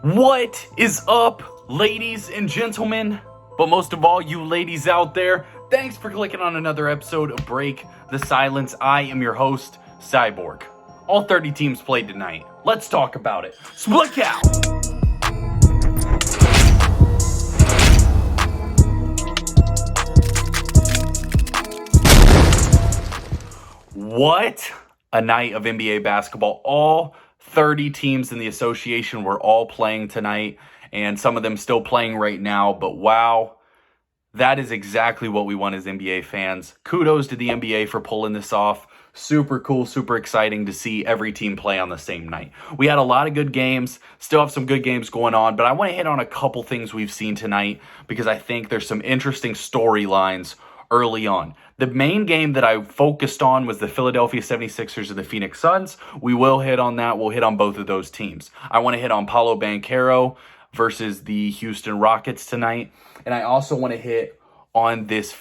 What is up, ladies and gentlemen? But most of all, you ladies out there, thanks for clicking on another episode of Break the Silence. I am your host, Cyborg. All 30 teams played tonight. Let's talk about it. Split out! What a night of NBA basketball. All 30 teams in the association were all playing tonight, and some of them still playing right now. But wow, that is exactly what we want as NBA fans. Kudos to the NBA for pulling this off. Super cool, super exciting to see every team play on the same night. We had a lot of good games, still have some good games going on, but I want to hit on a couple things we've seen tonight because I think there's some interesting storylines early on. The main game that I focused on was the Philadelphia 76ers and the Phoenix Suns. We will hit on that. We'll hit on both of those teams. I want to hit on Paolo Banchero versus the Houston Rockets tonight. And I also want to hit on this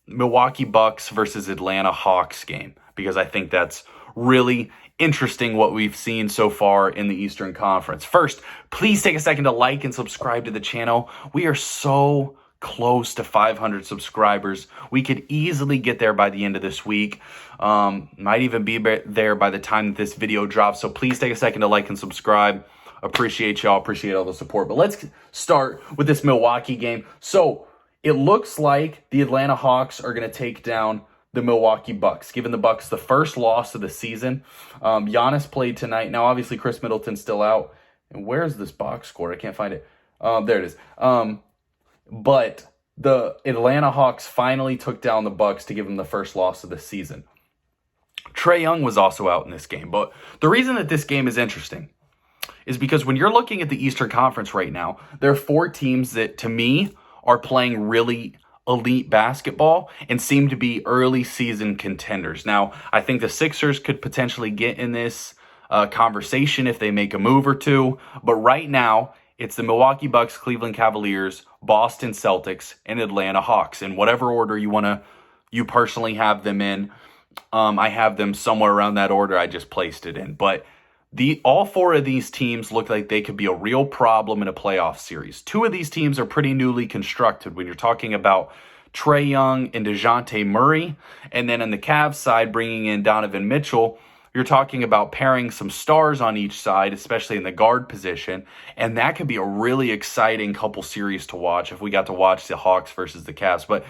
Milwaukee Bucks versus Atlanta Hawks game because I think that's really interesting what we've seen so far in the Eastern Conference. First, please take a second to like and subscribe to the channel. We are so close to 500 subscribers. We could easily get there by the end of this week. Might even be there by the time that this video drops. So please take a second to like and subscribe. Appreciate y'all. Appreciate all the support. But let's start with this Milwaukee game. So it looks like the Atlanta Hawks are going to take down the Milwaukee Bucks, giving the Bucks the first loss of the season. Giannis played tonight. Now, obviously, Chris Middleton's still out. And where's this box score? I can't find it. There it is. But the Atlanta Hawks finally took down the Bucks to give them the first loss of the season. Trae Young was also out in this game. But the reason that this game is interesting is because when you're looking at the Eastern Conference right now, there are four teams that, to me, are playing really elite basketball and seem to be early season contenders. Now, I think the Sixers could potentially get in this conversation if they make a move or two. But right now, it's the Milwaukee Bucks, Cleveland Cavaliers, Boston Celtics, and Atlanta Hawks. In whatever order you personally have them in. I have them somewhere around that order. I just placed it in. But all four of these teams look like they could be a real problem in a playoff series. Two of these teams are pretty newly constructed when you're talking about Trae Young and Dejounte Murray. And then on the Cavs side, bringing in Donovan Mitchell, you're talking about pairing some stars on each side, especially in the guard position. And that could be a really exciting couple series to watch if we got to watch the Hawks versus the Cavs. But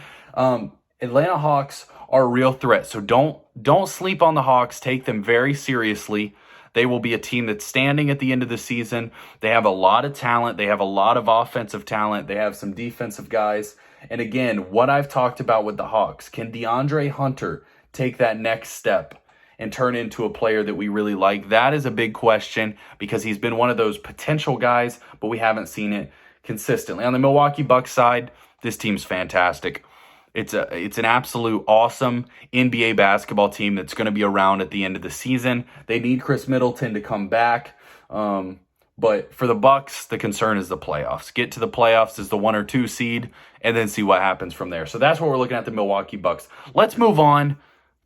Atlanta Hawks are a real threat. So don't sleep on the Hawks. Take them very seriously. They will be a team that's standing at the end of the season. They have a lot of talent. They have a lot of offensive talent. They have some defensive guys. And again, what I've talked about with the Hawks, can DeAndre Hunter take that next step and turn into a player that we really like? That is a big question because he's been one of those potential guys, but we haven't seen it consistently. On the Milwaukee Bucks side, this team's fantastic. It's an absolute awesome NBA basketball team that's going to be around at the end of the season. They need Chris Middleton to come back. But for the Bucks, the concern is the playoffs. Get to the playoffs as the 1 or 2 seed and then see what happens from there. So that's what we're looking at, the Milwaukee Bucks. Let's move on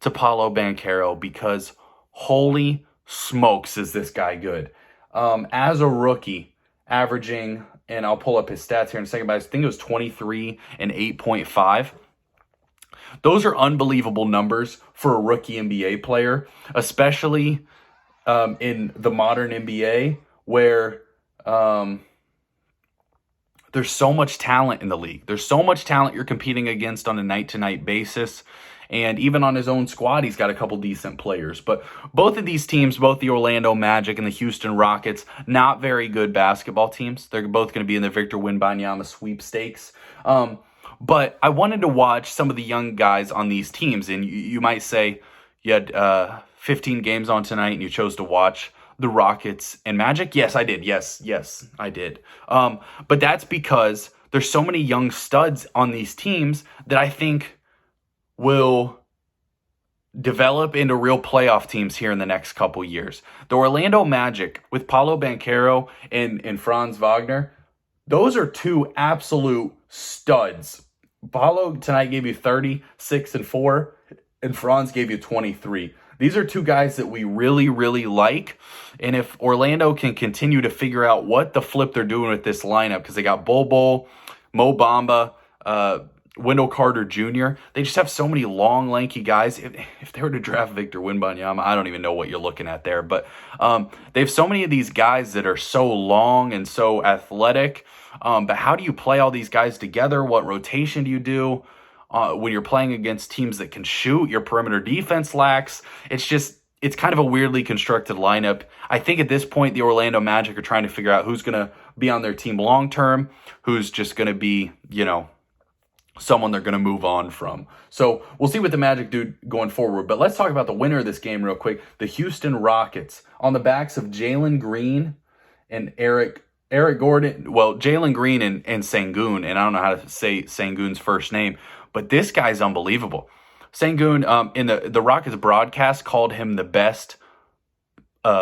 to Paolo Banchero because holy smokes is this guy good. As a rookie, averaging, and I'll pull up his stats here in a second, but I think it was 23 and 8.5. Those are unbelievable numbers for a rookie NBA player, especially in the modern NBA where there's so much talent in the league. There's so much talent you're competing against on a night-to-night basis. And even on his own squad, he's got a couple decent players. But both of these teams, both the Orlando Magic and the Houston Rockets, not very good basketball teams. They're both going to be in the Victor Wembanyama sweepstakes. But I wanted to watch some of the young guys on these teams. And you might say you had 15 games on tonight and you chose to watch the Rockets and Magic. Yes, I did. Yes, I did. But that's because there's so many young studs on these teams that I think will develop into real playoff teams here in the next couple years. The Orlando Magic with Paolo Banchero and Franz Wagner, those are two absolute studs. Paolo tonight gave you 36 and 4, and Franz gave you 23. These are two guys that we really, really like. And if Orlando can continue to figure out what the flip they're doing with this lineup, because they got Bol Bol, Mo Bamba, Wendell Carter Jr., they just have so many long, lanky guys. If they were to draft Victor Wembanyama, I don't even know what you're looking at there. But they have so many of these guys that are so long and so athletic. But how do you play all these guys together? What rotation do you do? When you're playing against teams that can shoot, your perimeter defense lacks. It's kind of a weirdly constructed lineup. I think at this point, the Orlando Magic are trying to figure out who's going to be on their team long term, who's just going to be, someone they're going to move on from. So we'll see what the Magic do going forward. But let's talk about the winner of this game real quick. The Houston Rockets, on the backs of Jalen Green and Eric Gordon. Well, Jalen Green and Sengun, and I don't know how to say Sengun's first name, but this guy's unbelievable. Sengun, in the Rockets broadcast, called him the best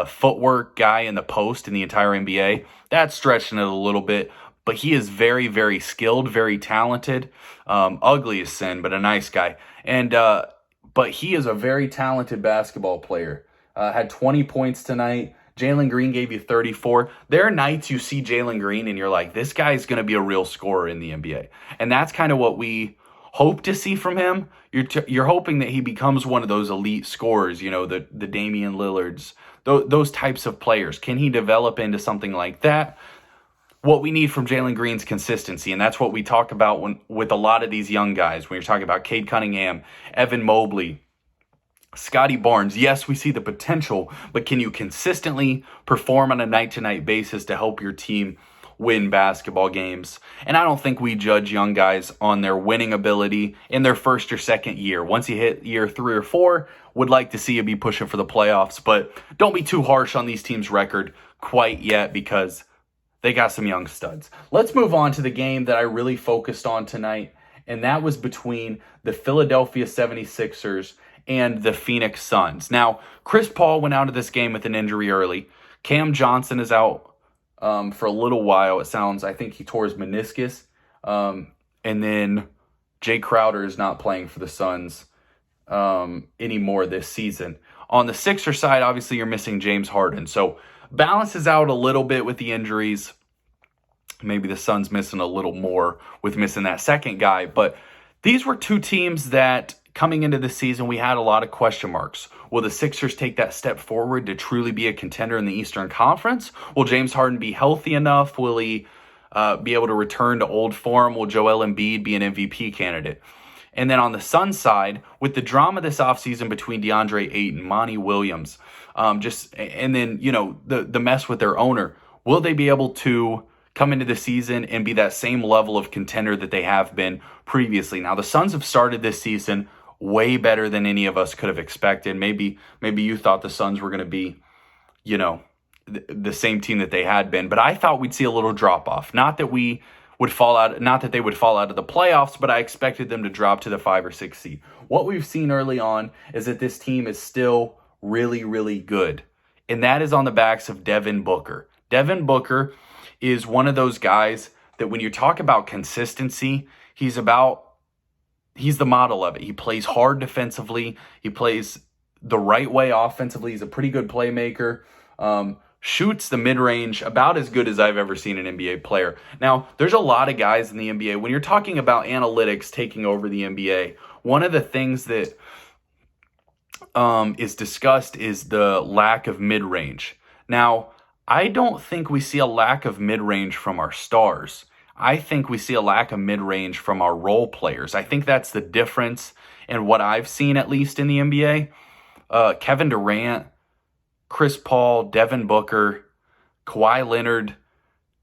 footwork guy in the post in the entire NBA. That's stretching it a little bit, but he is very, very skilled, very talented. Ugly as sin, but a nice guy. And but he is a very talented basketball player. Had 20 points tonight. Jalen Green gave you 34. There are nights you see Jalen Green and you're like, this guy's going to be a real scorer in the NBA. And that's kind of what we hope to see from him. You're hoping that he becomes one of those elite scorers, the Damian Lillards, those types of players. Can he develop into something like that? What we need from Jalen Green's consistency, and that's what we talk about with a lot of these young guys. When you're talking about Cade Cunningham, Evan Mobley, Scotty Barnes, yes, we see the potential, but can you consistently perform on a night-to-night basis to help your team win basketball games? And I don't think we judge young guys on their winning ability in their first or second year. Once you hit year 3 or 4, would like to see you be pushing for the playoffs, but don't be too harsh on these teams' record quite yet because they got some young studs. Let's move on to the game that I really focused on tonight, and that was between the Philadelphia 76ers and the Phoenix Suns. Now, Chris Paul went out of this game with an injury early. Cam Johnson is out for a little while. It sounds, I think he tore his meniscus. And then Jay Crowder is not playing for the Suns anymore this season. On the Sixers side, obviously you're missing James Harden. So balances out a little bit with the injuries. Maybe the Suns missing a little more with missing that second guy. But these were two teams that coming into the season, we had a lot of question marks. Will the Sixers take that step forward to truly be a contender in the Eastern Conference? Will James Harden be healthy enough? Will he be able to return to old form? Will Joel Embiid be an MVP candidate? And then on the Suns side, with the drama this offseason between Deandre Ayton, Monty Williams, and then, the mess with their owner, will they be able to come into the season and be that same level of contender that they have been previously? Now, the Suns have started this season way better than any of us could have expected. Maybe you thought the Suns were going to be, the same team that they had been, but I thought we'd see a little drop off. Not that they would fall out of the playoffs, but I expected them to drop to the 5 or 6 seed. What we've seen early on is that this team is still really, really good, and that is on the backs of Devin Booker. Devin Booker is one of those guys that when you talk about consistency, he's the model of it. He plays hard defensively. He plays the right way offensively. He's a pretty good playmaker. Shoots the mid-range about as good as I've ever seen an NBA player. Now, there's a lot of guys in the NBA. When you're talking about analytics taking over the NBA, one of the things that is discussed is the lack of mid-range. Now, I don't think we see a lack of mid-range from our stars. I think we see a lack of mid-range from our role players. I think that's the difference in what I've seen, at least in the NBA. Kevin Durant, Chris Paul, Devin Booker, Kawhi Leonard,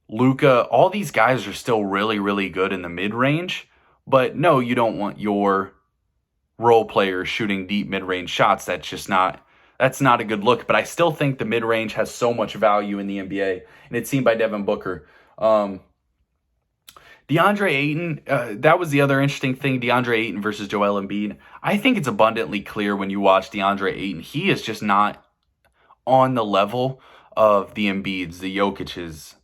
Luka, all these guys are still really, really good in the mid-range. But no, you don't want your role players shooting deep mid-range shots. That's not a good look. But I still think the mid-range has so much value in the NBA, and it's seen by Devin Booker. DeAndre Ayton, that was the other interesting thing, DeAndre Ayton versus Joel Embiid. I think it's abundantly clear when you watch DeAndre Ayton, he is just not on the level of the Embiids, the Jokic's,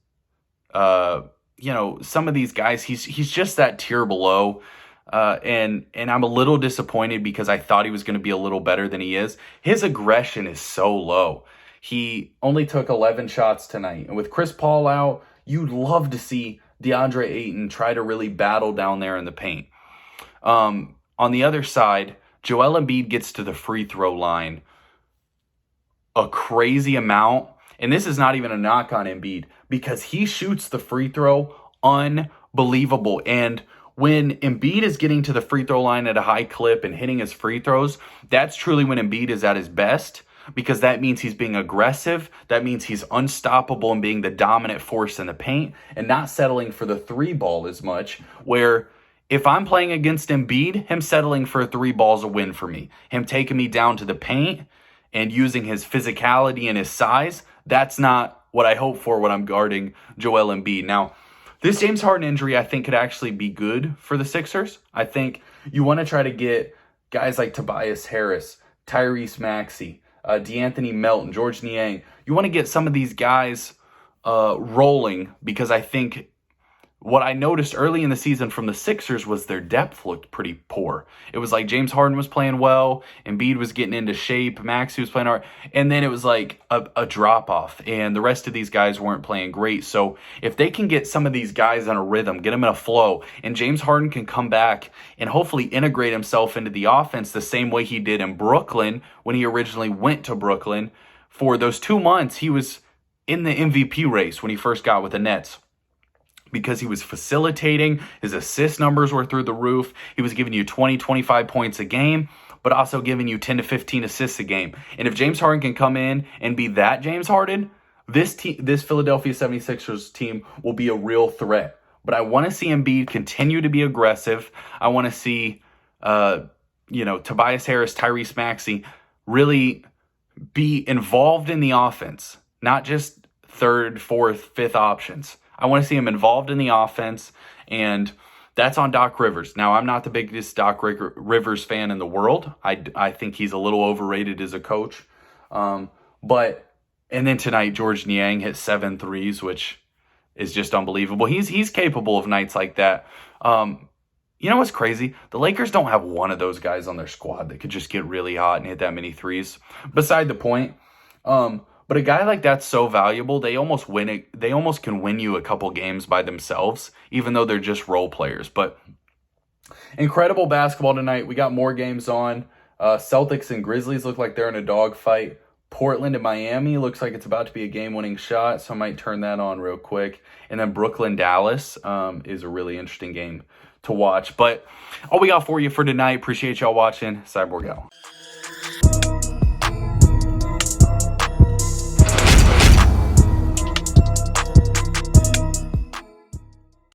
some of these guys, he's just that tier below. And I'm a little disappointed because I thought he was going to be a little better than he is. His aggression is so low. He only took 11 shots tonight. And with Chris Paul out, you'd love to see Deandre Ayton try to really battle down there in the paint. On the other side, Joel Embiid gets to the free throw line a crazy amount. And this is not even a knock on Embiid because he shoots the free throw unbelievable. And when Embiid is getting to the free throw line at a high clip and hitting his free throws, that's truly when Embiid is at his best, because that means he's being aggressive. That means he's unstoppable and being the dominant force in the paint and not settling for the three ball as much, where if I'm playing against Embiid, him settling for a three ball is a win for me. Him taking me down to the paint and using his physicality and his size, that's not what I hope for when I'm guarding Joel Embiid. Now, this James Harden injury, I think, could actually be good for the Sixers. I think you want to try to get guys like Tobias Harris, Tyrese Maxey, D'Anthony Melton, George Niang. You want to get some of these guys rolling, because I think what I noticed early in the season from the Sixers was their depth looked pretty poor. It was like James Harden was playing well, Embiid was getting into shape, Maxey was playing hard, and then it was like a drop-off, and the rest of these guys weren't playing great. So if they can get some of these guys on a rhythm, get them in a flow, and James Harden can come back and hopefully integrate himself into the offense the same way he did in Brooklyn when he originally went to Brooklyn. For those 2 months, he was in the MVP race when he first got with the Nets, because he was facilitating. His assist numbers were through the roof. He was giving you 20, 25 points a game, but also giving you 10 to 15 assists a game. And if James Harden can come in and be that James Harden, this Philadelphia 76ers team will be a real threat. But I want to see Embiid continue to be aggressive. I want to see, Tobias Harris, Tyrese Maxey really be involved in the offense, not just third, fourth, fifth options. I want to see him involved in the offense, and that's on Doc Rivers. Now, I'm not the biggest Doc Rivers fan in the world. I think he's a little overrated as a coach. And then tonight, George Niang hit 7 threes, which is just unbelievable. He's capable of nights like that. You know what's crazy? The Lakers don't have one of those guys on their squad that could just get really hot and hit that many threes. Beside the point. But a guy like that's so valuable, they almost win it. They almost can win you a couple games by themselves, even though they're just role players. But incredible basketball tonight. We got more games on. Celtics and Grizzlies look like they're in a dogfight. Portland and Miami looks like it's about to be a game-winning shot, so I might turn that on real quick. And then Brooklyn-Dallas is a really interesting game to watch. But all we got for you for tonight. Appreciate y'all watching. Cyborg out.